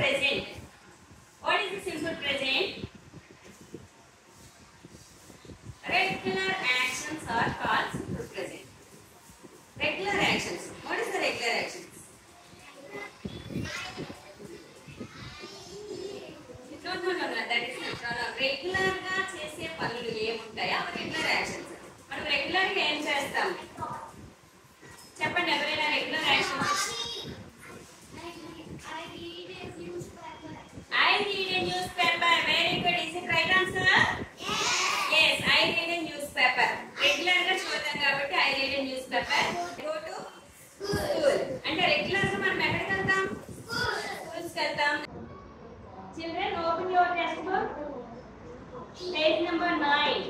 present. What is the simple present? Regular actions are called simple present. Regular actions. What is the regular actions? No. That is not. Regular గా చేసే పనులు ఏముంటాయో అవి regular actions. మనం regular గా ఏం చేస్తాం? చెప్పండి ఎవరైనా regular actions. I read a newspaper. Very good. Is it right answer? Yes, I read a newspaper. Regular గా చదువుతాం కాబట్టి I read a newspaper. Go to school. అంటే రెగ్యులర్ గా మనం ఎక్కడికి వెళ్తాం? స్కూల్స్ కి వెళ్తాం. Children, open your textbook. Page number 9.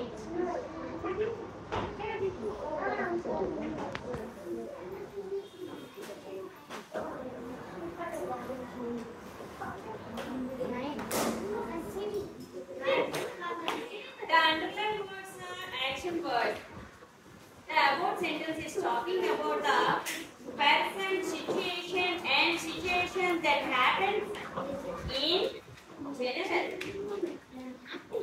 The underlined words are action words. The above sentence is talking about the person, situation and situations that happen in general.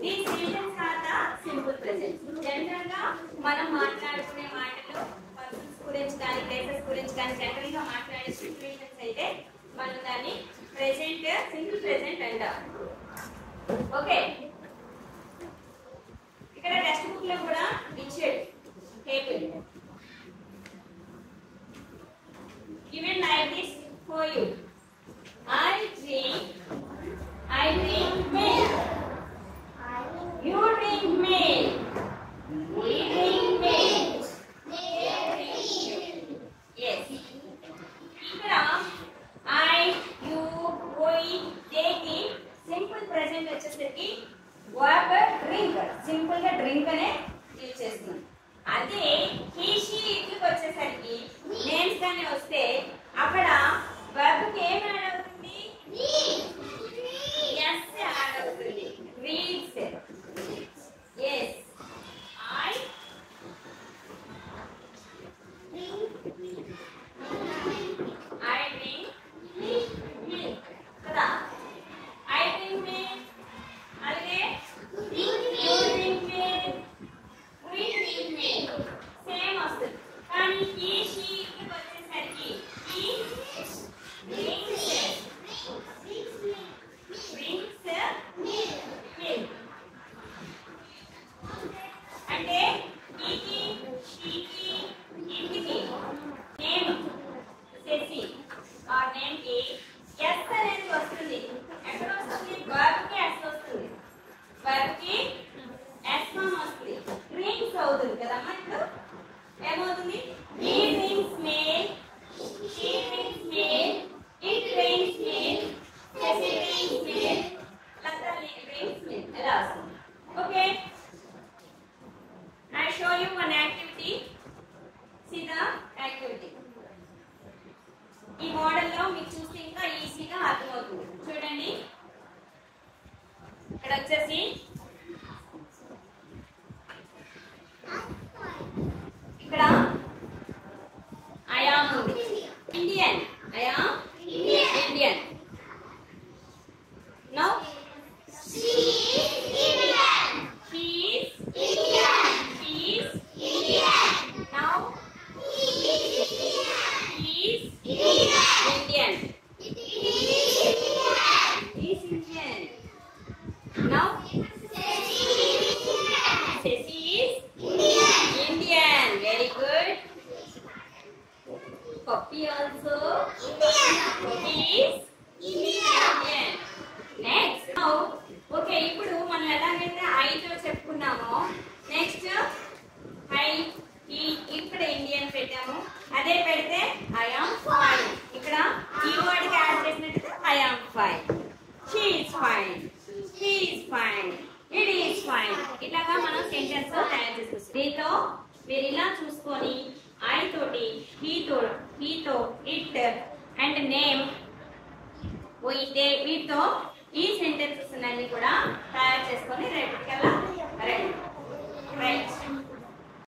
These sentences are the simple present. General గా మనం మాట్లాడుకునే మాటలు persons గురించి కానీ places గురించి కానీ general గా మాట్లాడే సిచ్యువేషన్స్ అయితే మనం దాన్ని ప్రెజెంట్ సింపుల్ ప్రెజెంట్ అంటాం. ఓకే, ఇక్కడ టెక్స్ట్ బుక్ లో కూడా ఇచ్చాడు table given like this for you. I drink milk. You drink milk. We drink milk. They drink milk. Yes. ఇక్కడ I, you, we, they కి సింపుల్ ప్రెజెంట్ వచ్చేసరికి verb drink. Simple గా drink అనే use చేస్తున్నాం. అదే he, she, ఇట్లకి వచ్చేసరికి names గానే వస్తే అక్కడ verb కి ఏం యాడ్ అవుతుంది? yes యాడ్ అవుతుంది. reads. yes, I drink milk కదా. I drink milk. అలాగే you drink milk. we drink milk. Same వస్తుంది. కానీ he, she కి వచ్చేసరికి he drinks milk. అంటే ఈకి, షీకి, ఇంటికి నేమ్ శశి ఆ నేమ్ కి ఎస్ అనేది వస్తుంది. ఎక్కడ వస్తుంది? వర్బ్ కి ఎస్ వస్తుంది. వర్బ్ కి ఎస్ ఫామ్ వస్తుంది. డ్రింక్స్ అవుతుంది కదమ్మా. ఇప్పుడు ఏమవుతుంది? he drinks milk, she drinks milk, it drinks milk, Shashi drinks milk, Latha drinks milk. ఎలా వస్తుంది? Okay, I show you one activity. See the activity. ఈ మోడల్ లో మీకు చూస్తే ఇంకా ఈజీగా అర్థమవుతుంది. చూడండి, ఇక్కడ వచ్చేసి ఇక్కడ I am Indian. I am Indian. Now she is Indian. She is Indian. She is Indian. Now he is Indian. He is Indian. Now Ceci is Indian. Very good. Puppy also Puppy is Indian. Next. Now okay, ఇప్పుడు మనం ఎలాగైతే I తో చెప్పుకున్నామో next I ఇక్కడ Indian పెట్టాము. అదే పెడితే I am fine. ఇక్కడ ఈ వర్డ్ కి యాడ్ చేసినట్టు I am fine. She is fine. He is fine. It is fine. ఇట్లాగా మనం సెంటెన్స్ తయారు చేసుకోవచ్చు. దీంతో మీరు ఇలా చూసుకొని I తోటి he తో it అండ్ నేమ్ వీటితో ఈ సెంటెన్సెస్ అన్ని కూడా తయారు చేసుకొని రేపటికల్లా రైట్.